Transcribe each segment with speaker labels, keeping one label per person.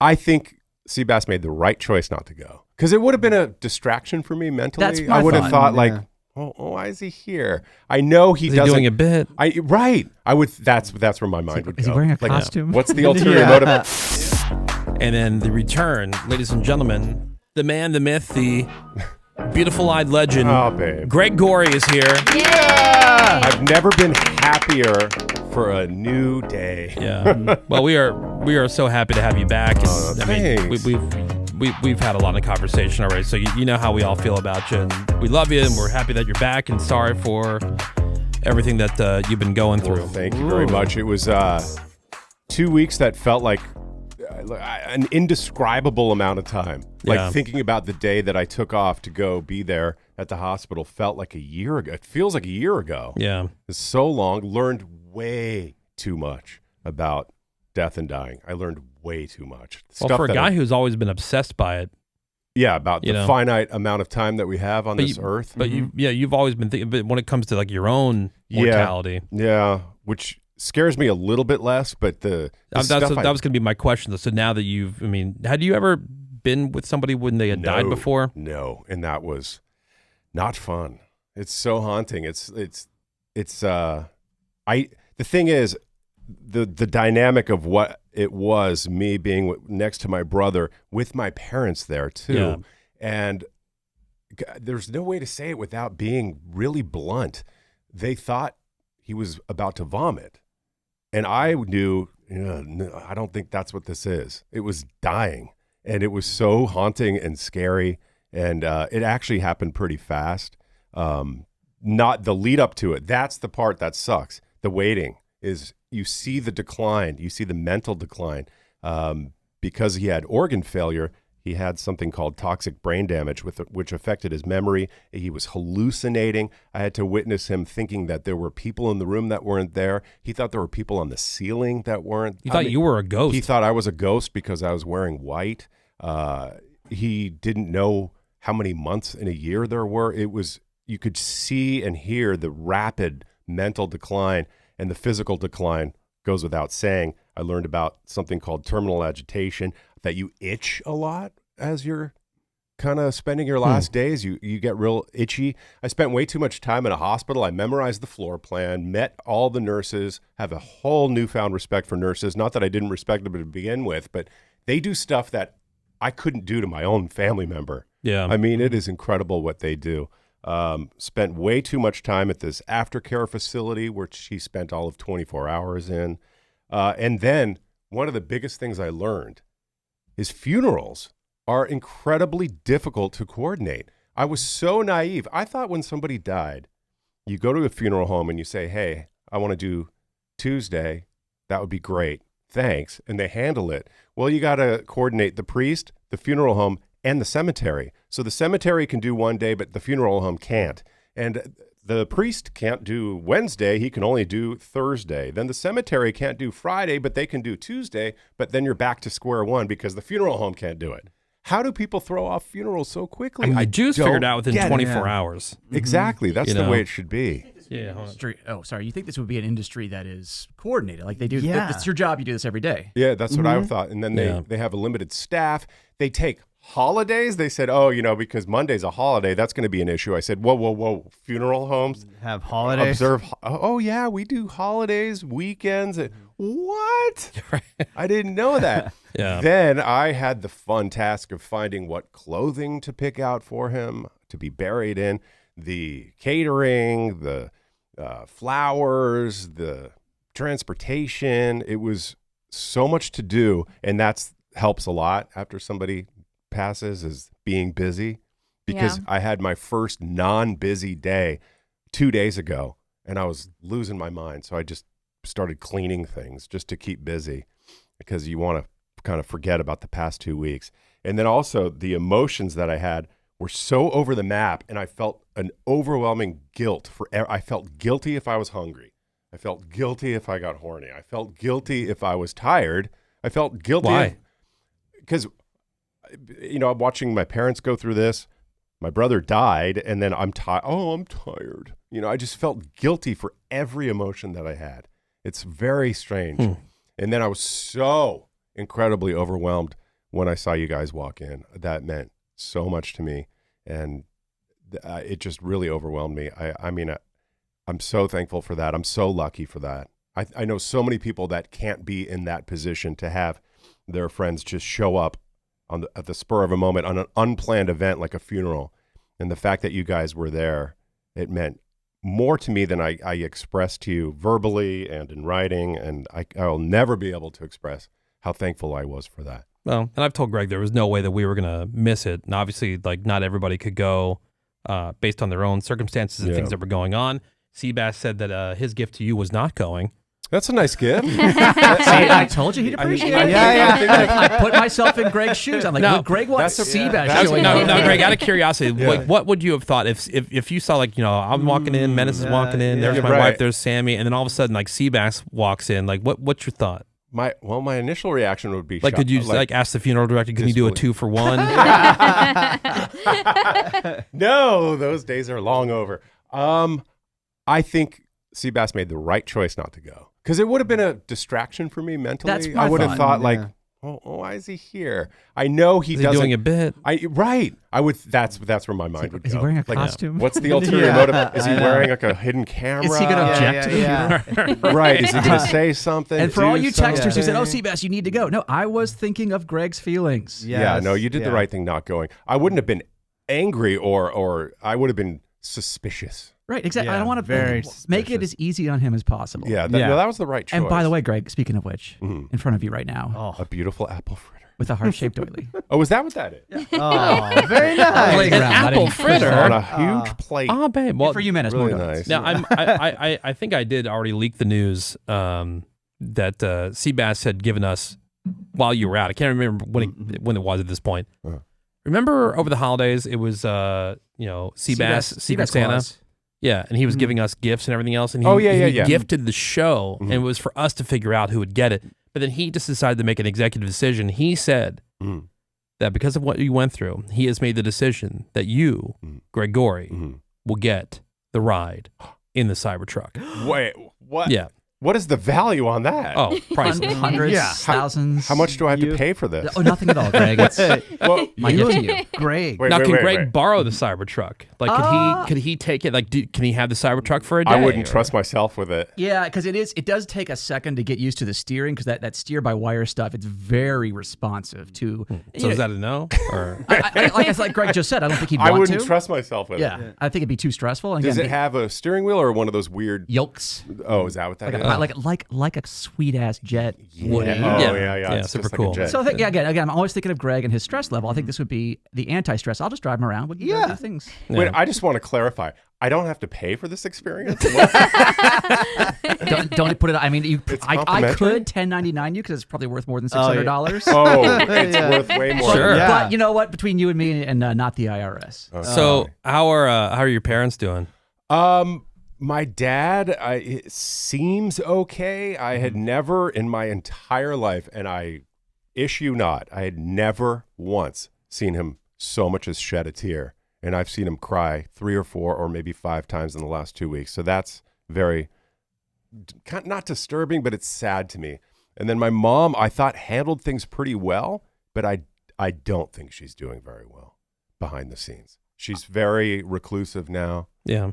Speaker 1: I think Seabass made the right choice not to go because it would have been a distraction for me mentally.
Speaker 2: That's my
Speaker 1: I would have thought
Speaker 3: Yeah.
Speaker 1: like, oh, why is he here? I know he doesn't.
Speaker 4: doing a bit.
Speaker 1: Right. I would. That's where my mind would go.
Speaker 2: Is he wearing a
Speaker 1: Like,
Speaker 2: costume?
Speaker 1: What's the ulterior motive?
Speaker 4: And then the return, ladies and gentlemen, the man, the myth, the beautiful-eyed legend,
Speaker 1: Oh, babe.
Speaker 4: Greg Gory is here.
Speaker 1: I've never been happier for a new day.
Speaker 4: Yeah. Well, we are so happy to have you back. And, I mean,
Speaker 1: thanks.
Speaker 4: we've had a lot of conversation already, so you know how we all feel about you, and we love you, and we're happy that you're back, and sorry for everything that you've been going through.
Speaker 1: Well, thank you very much. It was 2 weeks that felt like an indescribable amount of time. Like
Speaker 4: Yeah.
Speaker 1: thinking about the day that I took off to go be there at the hospital felt like a year ago. It feels like a year ago.
Speaker 4: Yeah.
Speaker 1: It's so long. Learned way too much about death and dying. I learned way too much.
Speaker 4: Well, for a guy who's always been obsessed by it,
Speaker 1: about the finite amount of time that we have on this earth.
Speaker 4: But you've always been thinking. But when it comes to like your own mortality,
Speaker 1: which scares me a little bit less. But that was
Speaker 4: going to be my question. So now that had you ever been with somebody when they had died before?
Speaker 1: No, and that was not fun. It's so haunting. The thing is, the dynamic of what it was, me being next to my brother with my parents there too, and there's no way to say it without being really blunt. They thought he was about to vomit, and I knew, no, I don't think that's what this is. It was dying, and it was so haunting and scary, and it actually happened pretty fast. Not the lead up to it. That's the part that sucks. The waiting is, you see the decline, you see the mental decline. Because he had organ failure, he had something called toxic brain damage, which affected his memory. He was hallucinating. I had to witness him thinking that there were people in the room that weren't there. He thought there were people on the ceiling that weren't.
Speaker 4: You thought you were a ghost.
Speaker 1: He thought I was a ghost because I was wearing white. He didn't know how many months in a year there were. You could see and hear the rapid mental decline, and the physical decline goes without saying. I learned about something called terminal agitation, that you itch a lot as you're kind of spending your last days. You get real itchy. I spent way too much time in a hospital. I memorized the floor plan, met all the nurses, have a whole newfound respect for nurses. Not that I didn't respect them to begin with, but they do stuff that I couldn't do to my own family member.
Speaker 4: Yeah.
Speaker 1: I mean, it is incredible what they do. Spent way too much time at this aftercare facility where she spent all of 24 hours in. And then one of the biggest things I learned is funerals are incredibly difficult to coordinate. I was so naive. I thought when somebody died, you go to a funeral home and you say, hey, I want to do Tuesday. That would be great. Thanks. And they handle it. Well, you got to coordinate the priest, the funeral home, and the cemetery. So the cemetery can do one day, but the funeral home can't. And the priest can't do Wednesday. He can only do Thursday. Then the cemetery can't do Friday, but they can do Tuesday. But then you're back to square one because the funeral home can't do it. How do people throw off funerals so quickly?
Speaker 4: I mean, the Jews
Speaker 1: don't
Speaker 4: figured out within
Speaker 1: get it.
Speaker 4: 24 hours.
Speaker 1: Exactly. That's the way it should be.
Speaker 4: Yeah. hold on.
Speaker 2: Industry. Oh, sorry. You think this would be an industry that is coordinated? Like they do.
Speaker 3: Yeah.
Speaker 2: It's your job. You do this every day.
Speaker 1: Yeah, that's what I thought. And then they have a limited staff. They take holidays. They said, because Monday's a holiday, that's going to be an issue. I said, whoa. Funeral homes
Speaker 3: Have holidays.
Speaker 1: Oh, yeah, we do holidays, weekends. What? I didn't know that.
Speaker 4: Yeah.
Speaker 1: Then I had the fun task of finding what clothing to pick out for him to be buried in, the catering, the flowers, the transportation. It was so much to do, and that helps a lot after somebody passes, is being busy, because I had my first non-busy day 2 days ago and I was losing my mind. So I just started cleaning things just to keep busy, because you want to kind of forget about the past 2 weeks. And then also the emotions that I had were so over the map, and I felt an overwhelming guilt I felt guilty if I was hungry. I felt guilty if I got horny. I felt guilty if I was tired. I felt guilty.
Speaker 4: Why?
Speaker 1: Because I'm watching my parents go through this. My brother died, and then I'm tired. Oh, I'm tired. I just felt guilty for every emotion that I had. It's very strange. And then I was so incredibly overwhelmed when I saw you guys walk in. That meant so much to me, and it just really overwhelmed me. I mean, I'm so thankful for that. I'm so lucky for that. I know so many people that can't be in that position to have their friends just show up at the spur of a moment on an unplanned event like a funeral. And the fact that you guys were there, it meant more to me than I expressed to you verbally and in writing. And I'll never be able to express how thankful I was for that.
Speaker 4: Well, and I've told Greg there was no way that we were going to miss it. And obviously, like, not everybody could go based on their own circumstances and things that were going on. Seabass said that his gift to you was not going.
Speaker 1: That's a nice gift.
Speaker 2: See, I told you he'd appreciate it. I put myself in Greg's shoes. I'm like,
Speaker 4: No,
Speaker 2: would Greg wants Seabass
Speaker 1: that's-
Speaker 2: showing up.
Speaker 4: No, Greg, out of curiosity, like, what would you have thought if you saw, like, I'm walking in, Menace is walking in, there's my wife, there's Sammy, and then all of a sudden, like, Seabass walks in, like, what's your thought?
Speaker 1: My initial reaction would be
Speaker 4: like, could you like ask the funeral director, can you do a 2-for-1?
Speaker 1: No, those days are long over. I think Seabass made the right choice not to go, because it would have been a distraction for me mentally.
Speaker 2: That's my
Speaker 1: I would have
Speaker 2: thought.
Speaker 1: thought like, oh, why is he here? I know he
Speaker 4: Is
Speaker 1: doesn't.
Speaker 4: he doing a bit?
Speaker 1: I would. That's where my mind would go.
Speaker 2: Is he wearing a
Speaker 1: Like,
Speaker 2: costume?
Speaker 1: what's the ulterior motive? Is he wearing like a hidden camera?
Speaker 2: Is he going to object to the funeral?
Speaker 1: Right. Is he going to say something?
Speaker 2: And for
Speaker 1: do
Speaker 2: all you texters who
Speaker 1: something?
Speaker 2: said, "Oh, Seabass, you need to go," no, I was thinking of Greg's feelings.
Speaker 1: Yeah, no, you did the right thing not going. I wouldn't have been angry or I would have been suspicious.
Speaker 2: Right, exactly.
Speaker 3: Yeah,
Speaker 2: I don't want
Speaker 3: very
Speaker 2: to make it as easy on him as possible.
Speaker 1: Yeah, that was the right choice.
Speaker 2: And by the way, Greg, speaking of which, in front of you right now,
Speaker 1: a beautiful apple fritter.
Speaker 2: with a heart-shaped doily.
Speaker 1: Oh, is that what that is?
Speaker 3: Oh, very nice.
Speaker 2: Playing
Speaker 4: An
Speaker 2: around,
Speaker 4: apple
Speaker 2: letting-
Speaker 4: fritter?
Speaker 1: On a huge plate.
Speaker 4: Oh, babe. Well,
Speaker 2: for you, Menace,
Speaker 1: really
Speaker 2: more donuts.
Speaker 1: nice.
Speaker 4: now, I think I did already leak the news that Seabass had given us while you were out. I can't remember when it was at this point.
Speaker 1: Uh-huh.
Speaker 4: Remember over the holidays, it was Seabass, Secret Santa.
Speaker 2: Claus.
Speaker 4: Yeah, and he was giving us gifts and everything else. And he gifted the show, and it was for us to figure out who would get it. But then he just decided to make an executive decision. He said that because of what you went through, he has made the decision that you, Greg Gory, will get the ride in the Cybertruck.
Speaker 1: Wait, what?
Speaker 4: Yeah.
Speaker 1: What is the value on that?
Speaker 4: Oh, priceless.
Speaker 2: Hundreds, thousands.
Speaker 1: How much do I have to pay for this?
Speaker 2: Oh, nothing at all, Greg. It's
Speaker 1: Well,
Speaker 2: my gift to you.
Speaker 3: Great.
Speaker 1: wait,
Speaker 4: Now, can
Speaker 1: wait,
Speaker 4: Greg
Speaker 1: wait.
Speaker 4: borrow the Cybertruck? Like, could he take it? Like, can he have the Cybertruck for a day?
Speaker 1: I wouldn't
Speaker 4: or-
Speaker 1: trust myself with it.
Speaker 2: Yeah, because it does take a second to get used to the steering, because that steer-by-wire stuff, it's very responsive to...
Speaker 4: So is that a no? Or
Speaker 2: like Greg just said, I don't think he'd
Speaker 1: I
Speaker 2: want
Speaker 1: wouldn't
Speaker 2: to.
Speaker 1: trust myself with
Speaker 2: Yeah,
Speaker 1: it.
Speaker 2: I think it'd be too stressful. And
Speaker 1: Does
Speaker 2: again,
Speaker 1: it have a steering wheel or one of those weird?
Speaker 2: yolks?
Speaker 1: Oh, is that what that is?
Speaker 2: Like a sweet-ass jet would.
Speaker 1: Oh,
Speaker 4: Yeah,
Speaker 1: It's
Speaker 4: super
Speaker 1: just like
Speaker 4: cool.
Speaker 1: a jet.
Speaker 2: So I think, again, I'm always thinking of Greg and his stress level. I think this would be the anti-stress. I'll just drive him around. We can do things.
Speaker 1: Wait, I just want to clarify. I don't have to pay for this experience.
Speaker 2: Don't put it. I mean, I
Speaker 1: complimentary?
Speaker 2: could 1099 you, because it's probably worth more than $600.
Speaker 1: Oh, it's worth way more.
Speaker 4: Sure.
Speaker 1: Than that.
Speaker 2: But you know what? Between you and me, and not the IRS.
Speaker 4: so how are your parents doing?
Speaker 1: My dad, it seems okay. I had never in my entire life, and I issue not, I had never once seen him so much as shed a tear. And I've seen him cry 3 or 4 or maybe 5 times in the last 2 weeks. So that's very, not disturbing, but it's sad to me. And then my mom, I thought handled things pretty well, but I don't think she's doing very well behind the scenes. She's very reclusive now.
Speaker 4: Yeah,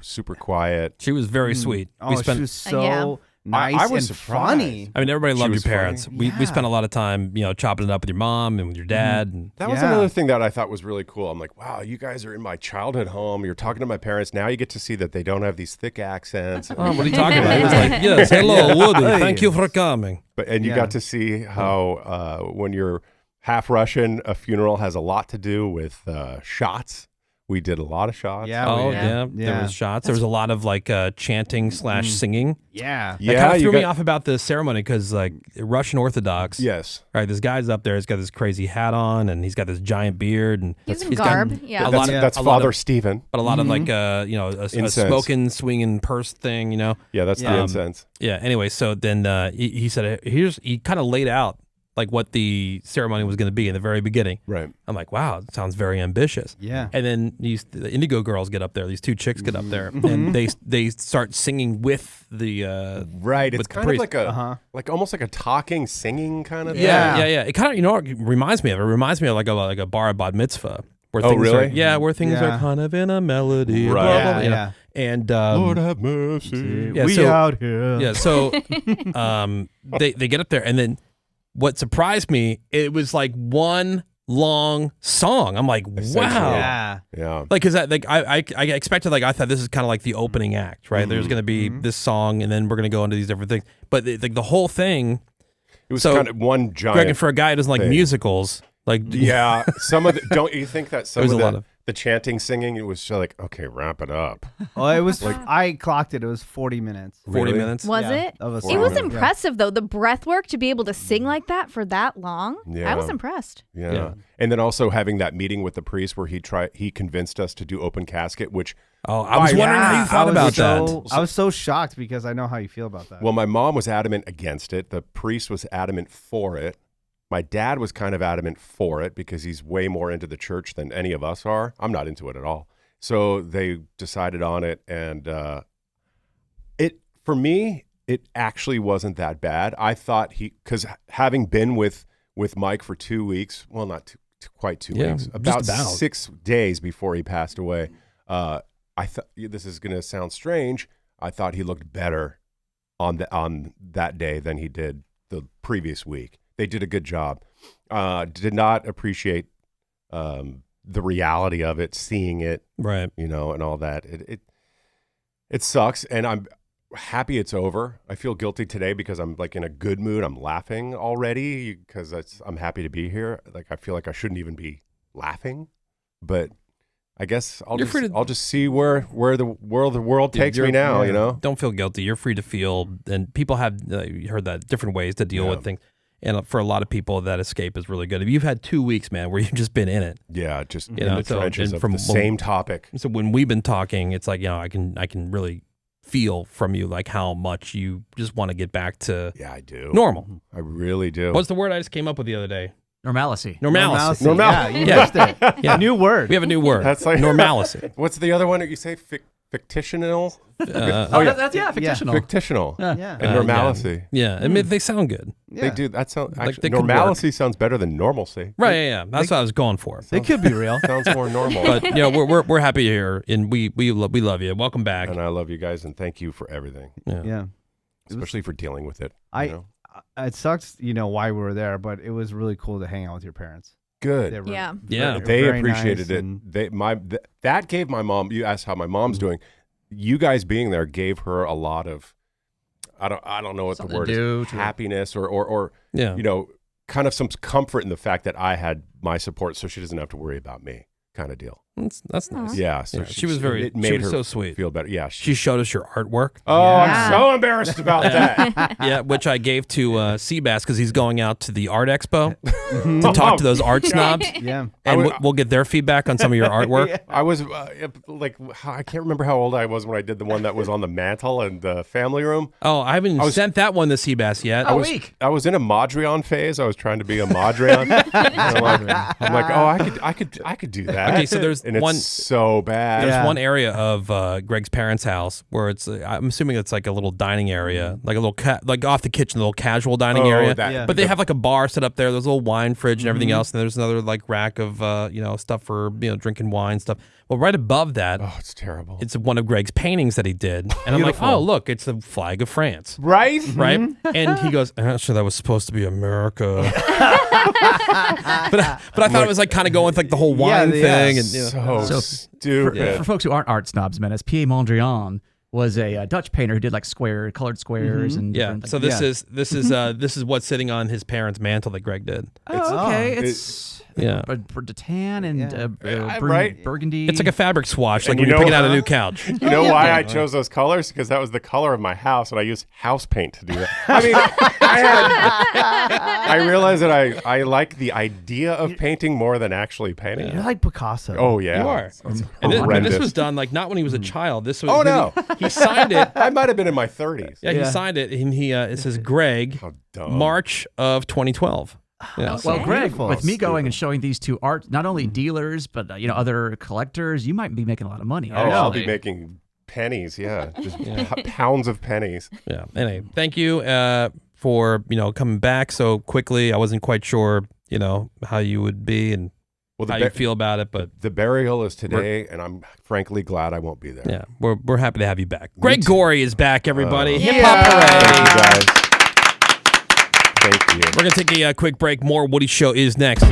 Speaker 1: Super quiet.
Speaker 4: she was very sweet.
Speaker 3: Oh, she was so
Speaker 5: Yeah.
Speaker 3: nice
Speaker 1: I was
Speaker 3: and
Speaker 1: surprised.
Speaker 3: funny.
Speaker 4: I mean, everybody
Speaker 1: She
Speaker 4: loved your
Speaker 1: was funny.
Speaker 4: parents. We spent a lot of time, chopping it up with your mom and with your dad. And
Speaker 1: That was
Speaker 3: Yeah.
Speaker 1: another thing that I thought was really cool. I'm like, wow, you guys are in my childhood home. You're talking to my parents. Now you get to see that they don't have these thick accents.
Speaker 4: oh, what are you talking about? He was like, yes, hello, Woody. Thank you for coming.
Speaker 1: And you
Speaker 3: Yeah.
Speaker 1: got to see how when you're half Russian, a funeral has a lot to do with shots. We did a lot of shots.
Speaker 3: Yeah.
Speaker 4: Oh,
Speaker 3: yeah.
Speaker 4: There was shots. There was a lot of like chanting / singing.
Speaker 3: Yeah.
Speaker 4: That kind of
Speaker 1: you
Speaker 4: threw me
Speaker 1: got-
Speaker 4: off about the ceremony because like Russian Orthodox.
Speaker 1: Yes.
Speaker 4: Right, this guy's up there. He's got this crazy hat on, and he's got this giant beard, and
Speaker 5: He's in
Speaker 4: got
Speaker 5: garb. Yeah.
Speaker 4: a lot of
Speaker 1: That's
Speaker 4: a lot
Speaker 1: Father
Speaker 4: of-
Speaker 1: Stephen.
Speaker 4: but a lot of like a
Speaker 1: Incense.
Speaker 4: smoking, swinging purse thing.
Speaker 1: Yeah, that's the
Speaker 3: Yeah.
Speaker 1: incense.
Speaker 4: Yeah. Anyway, so then he said he kind of laid out like what the ceremony was going to be in the very beginning.
Speaker 1: Right.
Speaker 4: I'm like, wow, it sounds very ambitious.
Speaker 3: Yeah.
Speaker 4: And then the Indigo girls get up there. These two chicks get up there, and they start singing with the
Speaker 1: Right. It's
Speaker 4: with the
Speaker 1: kind of
Speaker 4: priest.
Speaker 1: like a like almost like a talking, singing kind of
Speaker 4: Yeah,
Speaker 1: thing.
Speaker 4: yeah. It kind of, it reminds me of. It reminds me of like a bar bat mitzvah. Where
Speaker 1: Oh,
Speaker 4: things
Speaker 1: really?
Speaker 4: Are, where things
Speaker 3: Yeah.
Speaker 4: are kind of in a melody.
Speaker 1: Right.
Speaker 4: Blah, blah, blah,
Speaker 3: Yeah,
Speaker 4: you know.
Speaker 3: yeah.
Speaker 4: And
Speaker 1: Lord have mercy.
Speaker 4: Yeah,
Speaker 3: we
Speaker 4: so-
Speaker 3: out here.
Speaker 4: yeah, so they get up there, and then what surprised me, it was like one long song. I'm like,
Speaker 1: Essentially.
Speaker 4: wow.
Speaker 3: Yeah.
Speaker 1: Yeah.
Speaker 4: Like, cause I expected, like, I thought this is kind of like the opening act, right? There's going to be this song, and then we're going to go into these different things. But the whole thing,
Speaker 1: It was
Speaker 4: So,
Speaker 1: kind of one giant.
Speaker 4: Greg, and for a guy who doesn't like
Speaker 1: thing.
Speaker 4: musicals, like,
Speaker 1: Yeah, some of the, don't you think that some
Speaker 4: There's
Speaker 1: of
Speaker 4: a
Speaker 1: the,
Speaker 4: lot of-
Speaker 1: the chanting, singing, it was just like, okay, wrap it up.
Speaker 3: Oh, it was I clocked it. It was 40 minutes.
Speaker 4: 40
Speaker 1: Really?
Speaker 4: minutes.
Speaker 5: Was
Speaker 3: Yeah,
Speaker 5: it?
Speaker 3: of a
Speaker 5: It
Speaker 3: song.
Speaker 5: was
Speaker 3: Yeah.
Speaker 5: impressive though. The breath work to be able to sing like that for that long.
Speaker 1: Yeah.
Speaker 5: I was impressed.
Speaker 1: Yeah.
Speaker 4: Yeah.
Speaker 1: And then also having that meeting with the priest where he convinced us to do open casket, which,
Speaker 4: Oh, I was wondering how you thought about that.
Speaker 3: I was so shocked because I know how you feel about that.
Speaker 1: well, my mom was adamant against it. The priest was adamant for it. My dad was kind of adamant for it because he's way more into the church than any of us are. I'm not into it at all. So they decided on it, and for me, it actually wasn't that bad. I thought because having been with Mike for 2 weeks, well, not quite 2
Speaker 4: Yeah,
Speaker 1: weeks,
Speaker 4: just
Speaker 1: about
Speaker 4: about.
Speaker 1: 6 days before he passed away, I thought, this is going to sound strange, I thought he looked better on that day than he did the previous week. They did a good job. Did not appreciate the reality of it, seeing it,
Speaker 4: Right.
Speaker 1: and all that. It sucks, and I'm happy it's over. I feel guilty today because I'm like in a good mood. I'm laughing already because I'm happy to be here. Like I feel like I shouldn't even be laughing, but I guess I'll just see where the world takes me now.
Speaker 4: Don't feel guilty. You're free to feel, and people have you heard that different ways to deal with things. And for a lot of people, that escape is really good. If you've had 2 weeks, man, where you've just been in it.
Speaker 1: Yeah, just in
Speaker 4: know,
Speaker 1: the
Speaker 4: so-
Speaker 1: trenches
Speaker 4: and
Speaker 1: of
Speaker 4: from-
Speaker 1: the same topic.
Speaker 4: So when we've been talking, it's like, I can really feel from you like how much you just want to get back to
Speaker 1: Yeah, I do.
Speaker 4: normal.
Speaker 1: I really do.
Speaker 4: What's the word I just came up with the other day?
Speaker 2: Normalcy.
Speaker 4: Normalcy.
Speaker 1: Normal-
Speaker 3: Yeah, you
Speaker 4: Yeah.
Speaker 3: missed it.
Speaker 4: Yeah.
Speaker 3: New word.
Speaker 4: We have a new word.
Speaker 1: That's like
Speaker 4: normalcy.
Speaker 1: What's the other one that you say? Fictional?
Speaker 2: That's fictional.
Speaker 1: Fictional.
Speaker 3: Yeah.
Speaker 1: And normalcy.
Speaker 4: Yeah, I mean, they sound good.
Speaker 1: They do. That sounds
Speaker 4: Like,
Speaker 1: actually
Speaker 4: they could work.
Speaker 1: normalcy sounds better than normalcy.
Speaker 4: Right, yeah. That's what I was going for.
Speaker 3: They could be real.
Speaker 1: Sounds more normal.
Speaker 4: But we're happy here, and we love you. Welcome back.
Speaker 1: And I love you guys, and thank you for everything,
Speaker 3: Yeah.
Speaker 1: especially for dealing with it.
Speaker 3: It sucks, why we were there, but it was really cool to hang out with your parents.
Speaker 1: Good.
Speaker 3: They were
Speaker 5: Yeah.
Speaker 4: Yeah.
Speaker 1: They
Speaker 3: very
Speaker 1: appreciated
Speaker 3: nice
Speaker 1: it.
Speaker 3: and-
Speaker 1: That gave my mom. You asked how my mom's doing. You guys being there gave her a lot of. I don't know what
Speaker 2: Something
Speaker 1: the word
Speaker 2: to do
Speaker 1: is.
Speaker 2: to-
Speaker 1: Happiness or
Speaker 4: Yeah.
Speaker 1: kind of some comfort in the fact that I had my support, so she doesn't have to worry about me, kind of deal.
Speaker 4: That's nice.
Speaker 1: Yeah. So
Speaker 4: Yeah, she was very-
Speaker 1: It
Speaker 4: she
Speaker 1: made
Speaker 4: was
Speaker 1: her
Speaker 4: so sweet.
Speaker 1: feel better. Yeah.
Speaker 4: She showed us your artwork.
Speaker 1: Oh,
Speaker 5: Yeah.
Speaker 1: I'm so embarrassed about that.
Speaker 4: Yeah, which I gave to Seabass because he's going out to the art expo to talk to those art snobs,
Speaker 3: Yeah.
Speaker 4: and
Speaker 1: was-
Speaker 4: we'll get their feedback on some of your artwork.
Speaker 1: I was like, I can't remember how old I was when I did the one that was on the mantle and the family room.
Speaker 4: Oh, I haven't sent that one to Seabass yet.
Speaker 2: A week.
Speaker 1: I was in a Modrion phase. I was trying to be a Modrion. I'm like, oh, I could do that.
Speaker 4: Okay, so there's
Speaker 1: and it's
Speaker 4: one-
Speaker 1: so bad.
Speaker 4: There's
Speaker 3: Yeah.
Speaker 4: one area of Greg's parents' house where it's, I'm assuming it's like a little dining area, like a little, like off the kitchen, a little casual dining
Speaker 1: Oh,
Speaker 4: area.
Speaker 1: that-
Speaker 3: Yeah.
Speaker 4: But they have like a bar set up there. There's a little wine fridge and everything else. And there's another like rack of, stuff for, drinking wine stuff. Well, right above that,
Speaker 1: Oh, it's terrible.
Speaker 4: it's one of Greg's paintings that he did. And I'm like,
Speaker 1: Beautiful.
Speaker 4: oh, look, it's the flag of France.
Speaker 1: right?
Speaker 4: Right? And he goes, actually, that was supposed to be America. but I thought it was like kind of going with like the whole wine
Speaker 3: Yeah,
Speaker 4: thing.
Speaker 3: yeah.
Speaker 4: And,
Speaker 1: So,
Speaker 2: So,
Speaker 1: stupid.
Speaker 2: For folks who aren't art snobs, man, Pierre Mondrian was a Dutch painter who did like colored squares and
Speaker 4: yeah.
Speaker 2: different
Speaker 4: So
Speaker 2: things.
Speaker 4: this is what's sitting on his parents' mantle that Greg did.
Speaker 2: Oh, okay.
Speaker 3: Oh.
Speaker 2: It's
Speaker 4: Yeah.
Speaker 2: tan and
Speaker 3: Yeah.
Speaker 1: Right.
Speaker 2: burgundy.
Speaker 4: It's like a fabric swatch, like
Speaker 1: And
Speaker 4: when
Speaker 1: you
Speaker 4: you're
Speaker 1: know-
Speaker 4: picking out a new couch.
Speaker 1: You know why I chose those colors? Because that was the color of my house, and I used house paint to do that. I mean, I realized that I like the idea of painting more than actually painting.
Speaker 3: You're
Speaker 1: it.
Speaker 3: like Picasso.
Speaker 1: Oh yeah,
Speaker 4: You are.
Speaker 1: It's
Speaker 4: And this
Speaker 1: horrendous.
Speaker 4: was done like not when he was a child. This was
Speaker 1: Oh, no.
Speaker 4: he signed it.
Speaker 1: I might have been in my 30s.
Speaker 4: Yeah, he
Speaker 3: Yeah.
Speaker 4: signed it, and it says Greg,
Speaker 1: How dumb.
Speaker 4: March of 2012. Yeah.
Speaker 2: Well,
Speaker 5: Okay.
Speaker 2: Greg,
Speaker 3: Beautiful.
Speaker 2: with me going and showing these two art, not only dealers but other collectors, you might be making a lot of money.
Speaker 1: Oh, I'll be
Speaker 4: Actually.
Speaker 1: making pennies. Yeah, just pounds of pennies.
Speaker 4: Yeah. Anyway, thank you for coming back so quickly. I wasn't quite sure how you would be and
Speaker 1: Well,
Speaker 4: how you feel about it, but
Speaker 1: the burial is today, and I'm frankly glad I won't be there.
Speaker 4: yeah, we're happy to have you back. Greg
Speaker 1: too.
Speaker 4: Gory is back, everybody.
Speaker 5: Yeah.
Speaker 4: Hip hop
Speaker 1: Thank you
Speaker 4: hooray!
Speaker 1: guys. Thank you.
Speaker 4: We're gonna take a quick break. More Woody Show is next.